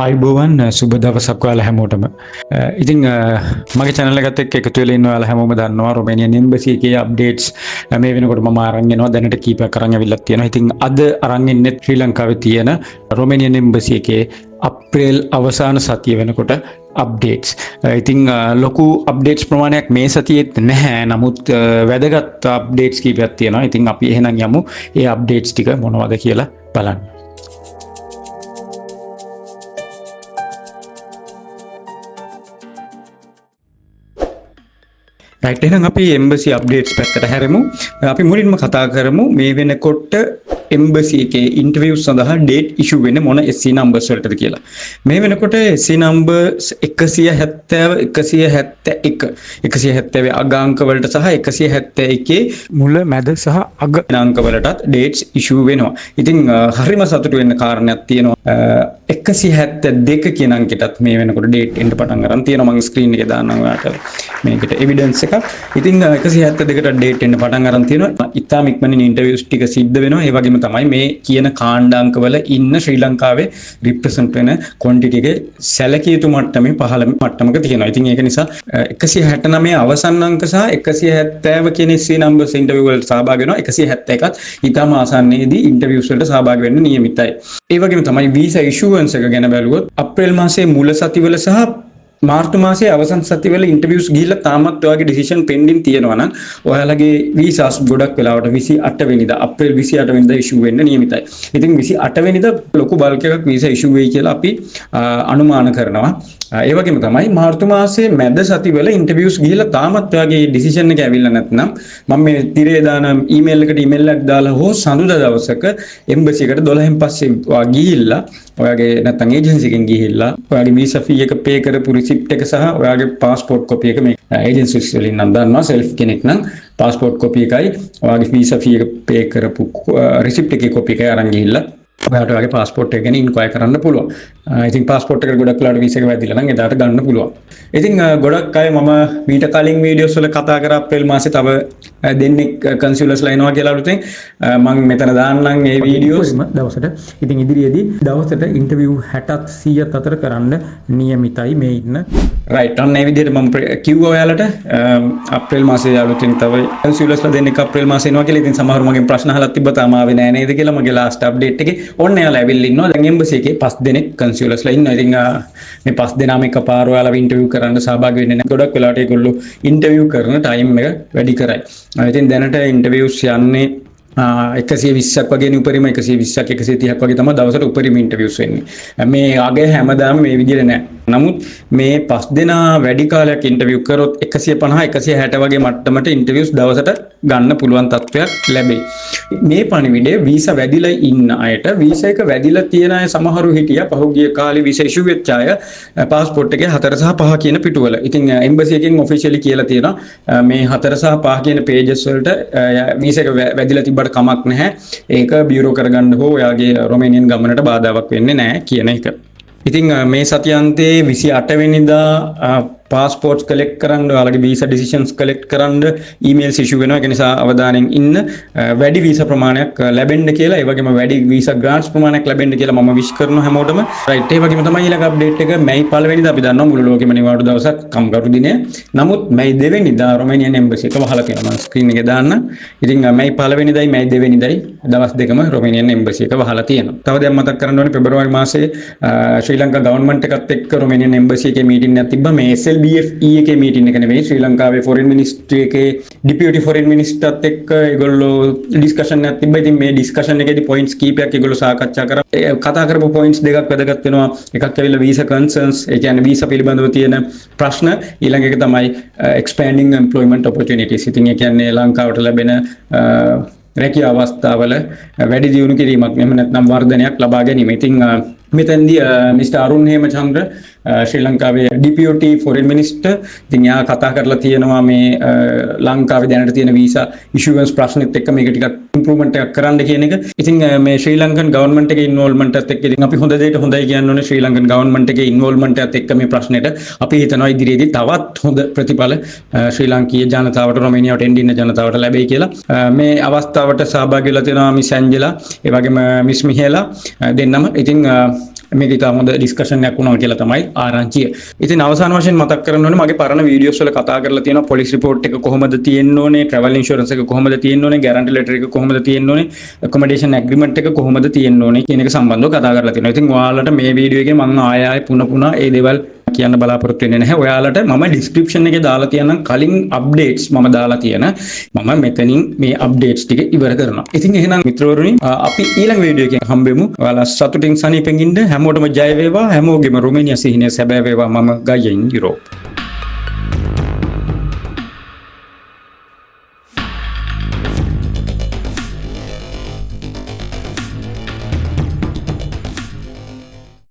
අයිබෝවන් සුබ දවසක් ඔයාලා හැමෝටම. ඉතින් මගේ channel එකත් එක්ක එකතු වෙලා ඉන්න ඔයාලා හැමෝම දන්නවා රොමේනියන් එම්බසි එකේ අප්ඩේට්ස් මේ වෙනකොට මම අරන් එනවා. දැනට කීපයක් අරන් අවිල්ලක් තියෙනවා. ඉතින් අද අරන් එන්නේ ශ්‍රී ලංකාවේ තියෙන රොමේනියන් එම්බසි එකේ අප්‍රේල් අවසාන සතිය වෙනකොට අප්ඩේට්ස්. ඉතින් ලොකු අප්ඩේට්ස් ප්‍රමාණයක් මේ සතියේත් නැහැ. නමුත් වැදගත් අප්ඩේට්ස් කීපයක් තියෙනවා. ඉතින් අපි එහෙනම් යමු ඒ අප්ඩේට්ස් ටික මොනවද කියලා බලන්න. රයිට්, එහෙනම් අපි එම්බසි අප්ඩේට්ස් පැත්තට හැරෙමු. අපි මුලින්ම කතා කරමු මේ වෙනකොට එම්බසි එකේ ඉන්ටර්විව් සඳහා ඩේට් ඉෂුව වෙන්නේ මොන SC නම්බර්ස් වලටද කියලා. මේ වෙනකොට SC නම්බර්ස් 170 171 170 අග අංක වලට සහ 171 මුල මැද සහ අග අංක වලටත් ඩේට්ස් ඉෂුව වෙනවා. ඉතින් හරිම සතුටු වෙන්න කාරණයක් තියෙනවා. 172 කියන අංකෙටත් මේ වෙනකොට ඩේට් එන්න පටන් ගන්න තියෙනවා. මම ස්ක්‍රීන් එකේ දාන්නම් ඔයාලට මේකට එවිඩන්ස් එකක්. ඉතින් 172කට ඩේට් එන්න පටන් ගන්න තියෙනවා. ඉතාම ඉක්මනින් ඉන්ටර්විව්ස් ටික සිද්ධ වෙනවා. ඒ වගේම තමයි මේ කියන කාණ්ඩාංකවල ඉන්න ශ්‍රී ලංකාවේ රිප්‍රසන්ට් වෙන ක්වොන්ටිටි එකේ සැලකිය යුතු මට්ටමේ පහළ මට්ටමක තියෙනවා. ඉතින් ඒක නිසා 169 අවසන් අංක සහ 170 කියන SC නම්බර්ස් ඉන්ටර්විව් වලට සහභාගී වෙනවා. 171ත් ඉතාම ආසන්නයේදී ඉන්ටර්විව්ස් වලට සහභාගී වෙන්න නියමිතයි. ඒ වගේම තමයි වීසා ඉෂුවන්ස් එක ගැන බැලුවොත් අප්‍රේල් මාසයේ මුල සතිවල සහ මාර්තු මාසයේ අවසන් සතිවල ඉන්ටර්විව්ස් ගිහිල්ලා තාමත් ඔයාගේ ඩිසිෂන් පෙන්ඩින් තියෙනවා නම් ඔයාලගේ වීසාස් ගොඩක් වෙලාවට 28 වෙනිදා අප්‍රේල් 28 වෙනිදා ඉෂුව වෙන්න නියමිතයි. ඉතින් 28 වෙනිදා ලොකු බල්ක් එකක් වීසා ඉෂුව වෙයි කියලා අපි අනුමාන කරනවා. ඒ වගේම තමයි මාර්තු මාසයේ මැද සතිවල ඉන්ටර්විව්ස් ගිහිල්ලා තාමත් ඔයාගේ ඩිසිෂන් එක ඇවිල්ලා නැත්නම් මම මේ තිරේ දාන ඊමේල් එකට ඊමේල් එකක් දාලා හෝ සඳුදා දවසක එම්බසි එකට 12න් පස්සේ ඔයා ගිහිල්ලා ඔයාගේ නැත්නම් ඒජන්සි එකෙන් ගිහිල්ලා ඔයාගේ වීසා ෆී එක පේ කරපු රිසිප්ට් එක සහ ඔයාගේ පාස්පෝර්ට් කොපි එක මේ ඒජන්සිස් වලින් නම් දන්නවා සෙල්ෆ් කෙනෙක් නම් පාස්පෝර්ට් කොපි එකයි ඔයාගේ වීසා ෆී එක පේ කරපු රිසිප්ට් එකේ කොපි එකයි අරන් ගිහිල්ලා ඔයාට ඔයාගේ පාස්පෝර්ට් එක ගැන ඉන්ක්වයර් කරන්න පුළුවන්. ඉතින් පාස්පෝර්ට් එක ගොඩක් වෙලාවට වීසා එක වැදිලා නම් එදාට ගන්න පුළුවන්. ඉතින් ගොඩක් අය මම මීට කලින් වීඩියෝස් වල කතා කරා අප්‍රේල් මාසේ තව දෙන්නෙක් කන්සියුලර්ස්ලා එනවා කියලා අලුතෙන් මම මෙතන දාන්නම් මේ වීඩියෝස් දවසට. ඉතින් ඉදිරියේදී දවසට ඉන්ටර්විව් 60ත් 100ත් අතර කරන්න නියමිතයි මේ ඉන්න. රයිට්, අන්න ඒ විදිහට මම කිව්වා ඔයාලට අප්‍රේල් මාසේ අලුතෙන් තව කන්සියුලර්ස්ලා දෙන්නෙක් අප්‍රේල් මාසේ එනවා කියලා. ඉතින් සමහරව මගෙන් ප්‍රශ්න අහලා තිබ්බා තාම ආවේ නැහැ නේද කියලා. මගේ ලාස්ට් අප්ඩේට් එකේ ඔන්න එයාලා ඇවිල්ලා ඉන්නවා. දැන් එම්බසි එකේ 5 දෙනෙක් කන්සියුලර්ස්ලා ඉන්නවා. ඉතින් මේ 5 දෙනාම එකපාර ඔයාලා ඉන්ටර්විව් කරන්න සහභාගී වෙන්නේ නැහැ. ගොඩක් වෙලාවට ඒගොල්ලෝ ඉන්ටර්විව් කරන ටයිම් එක වැඩි කරයි. ඉතින් දැනට ඉන්ටර්විව්ස් යන්නේ 120ක් වගේ උපරිම 120ක් 130ක් වගේ තමයි දවසට උපරිම ඉන්ටර්විව්ස් වෙන්නේ. මේ අගය හැමදාම මේ විදිහට නෑ. නමුත් මේ 5 දෙනා වැඩි කාලයක් ඉන්ටර්විව් කරොත් 150 160 වගේ මට්ටමට ඉන්ටර්විව්ස් දවසට ගන්න පුළුවන් තත්ත්වයක් ලැබෙයි. මේ පණිවිඩය වීසා වැඩිලා ඉන්න අයට වීසා එක වැඩිලා තියෙන අය සමහරු හිටියා පහුගිය කාලේ වීසා ඉෂුව වෙච්ච අය පාස්පෝර්ට් එකේ 4 සහ 5 කියන පිටුවල. ඉතින් එම්බසි එකෙන් ඔෆිෂියලි කියලා තියෙනවා මේ 4 සහ 5 කියන පේජස් වලට වීසා එක වැඩිලා තිබ්බට කමක් නැහැ. ඒක බියුරෝ කරගන්න හෝ ඔයාගේ රොමේනියන් ගමනට බාධාවක් වෙන්නේ නැහැ කියන එක. ඉතින් මේ සතියන්තයේ 28 වෙනිදා පාස්පෝර්ට්ස් කලෙක්ට් කරන්න ඔයාලගේ වීසා ඩිසිෂන්ස් කලෙක්ට් කරන්න ඊමේල්ස් ඉෂුව වෙනවා. ඒක නිසා අවධානයෙන් ඉන්න. වැඩි වීසා ප්‍රමාණයක් ලැබෙන්න කියලා ඒ වගේම වැඩි වීසා ග්‍රාන්ට්ස් ප්‍රමාණයක් ලැබෙන්න කියලා මම විශ් කරනවා හැමෝටම. රයිට්, ඒ වගේම තමයි ඊළඟ අප්ඩේට් එක මැයි 1 වෙනිදා අපි දන්නවා මුළු ලෝකෙම නිවාඩු දවසක් කම්කරු දිනය. නමුත් මැයි 2 වෙනිදා රොමේනියන් එම්බසි එක වහලා තියෙනවා. මම ස්ක්‍රීන් එකේ දාන්න. ඉතින් මැයි 1 වෙනිදායි මැයි 2 වෙනිදායි දවස් දෙකම රොමේනියන් එම්බසි එක වහලා තියෙනවා. තව දෙයක් මතක් කරන්න ඕනේ පෙබරවාරි මාසයේ ශ්‍රී ලංකා ගවර්න්මන්ට් එකත් එක්ක රොමේනියන් එම්බසි එකේ මීටින් එකක් තිබ්බා. මේ SLBFE එකේ මීටින් එක නෙවෙයි, ශ්‍රී ලංකාවේ ෆොරින් මිනිස්ට්‍රි එකේ ඩිපියුටි ෆොරින් මිනිස්ටර්ත් එක්ක ඒගොල්ලෝ ඩිස්කෂන් එකක් තිබ්බා. ඉතින් මේ ඩිස්කෂන් එකේදී පොයින්ට්ස් කීපයක් ඒගොල්ලෝ සාකච්ඡා කරා. කතා කරපු පොයින්ට්ස් දෙකක් වැදගත් වෙනවා. එකක් ඇවිල්ලා වීසා කන්සර්න්ස්, ඒ කියන්නේ වීසා පිළිබඳව තියෙන ප්‍රශ්න. ඊළඟ එක තමයි expanding employment opportunities. ඉතින් ඒ කියන්නේ ලංකාවට ලැබෙන රැකියා අවස්ථාවල වැඩි දියුණු කිරීමක් එහෙම නැත්නම් වර්ධනයක් ලබා ගැනීම. ඉතින් මෙතෙන්දී මිස්ටර් අරුන් හේමචන්ද්‍ර ශ්‍රී ලංකාවේ ඩිපියුටි ෆොරින් මිනිස්ටර් ඉතින් යා කතා කරලා තියෙනවා මේ ලංකාවේ දැනට තියෙන වීසා ඉෂුවන්ස් ප්‍රශ්නෙත් එක්ක මේක ටිකක් ඉම්ප්‍රූව්මන්ට් එකක් කරන්න කියන එක. ඉතින් මේ ශ්‍රී ලංකන් ගවර්න්මන්ට් එකේ ඉන්වෝල්ව්මන්ට් එකත් එක්ක ඉතින් අපි හොඳ දෙයට හොඳයි කියන්න ඕනේ. ශ්‍රී ලංකන් ගවර්න්මන්ට් එකේ ඉන්වෝල්ව්මන්ට් එකත් එක්ක මේ ප්‍රශ්නෙට අපි හිතනවා ඉදිරියේදී තවත් හොඳ ප්‍රතිඵල ශ්‍රී ලාංකීය ජනතාවට රොමේනියාවට එන්න ඉන්න ජනතාවට ලැබෙයි කියලා. මේ අවස්ථාවට සහභාගී වෙලා තියෙනවා මිස් ඇන්ජලා, ඒ වගේම මිස් මිහෙලා දෙන්නම. ඉතින් මේක ඉතාම හොඳ ඩිස්කෂන් එකක් වුණා කියලා තමයි ආරංචිය. ඉතින් අවසාන වශයෙන් මතක් කරන්න ඕනේ මගේ පරණ වීඩියෝස් වල කතා කරලා තියෙනවා පොලිස් රිපෝට් එක කොහොමද තියෙන්න ඕනේ, ට්‍රැවල් ඉන්ෂුරන්ස් එක කොහොමද තියෙන්න ඕනේ, ගැරන්ටි ලෙටර් එක කොහොමද තියෙන්න ඕනේ, ඇකොමඩේෂන් ඇග්‍රීමන්ට් එක කොහොමද තියෙන්න ඕනේ කියන එක සම්බන්ධව කතා කරලා තියෙනවා. ඉතින් ඔයාලට මේ වීඩියෝ එකේ මම ආයෙ පුන ඒ දේවල් කියන්න බලාපොරොත්තු වෙන්නේ නැහැ. ඔයාලට මම ඩිස්ක්‍රිප්ෂන් එකේ දාලා තියෙන කලින් අප්ඩේට්ස් මම දාලා තියෙන මම මෙතනින් මේ අප්ඩේට්ස් ටික ඉවර කරනවා. ඉතින් එහෙනම් මිත්‍රවරුනි අපි ඊළඟ වීඩියෝ එකෙන් හම්බෙමු. ඔයාලා සතුටින් සනීපෙන් ඉන්න හැමෝටම ජය වේවා. හැමෝගෙම රුමේනියා සිහිනය සැබෑ වේවා. මම ගයින් යුරෝප්.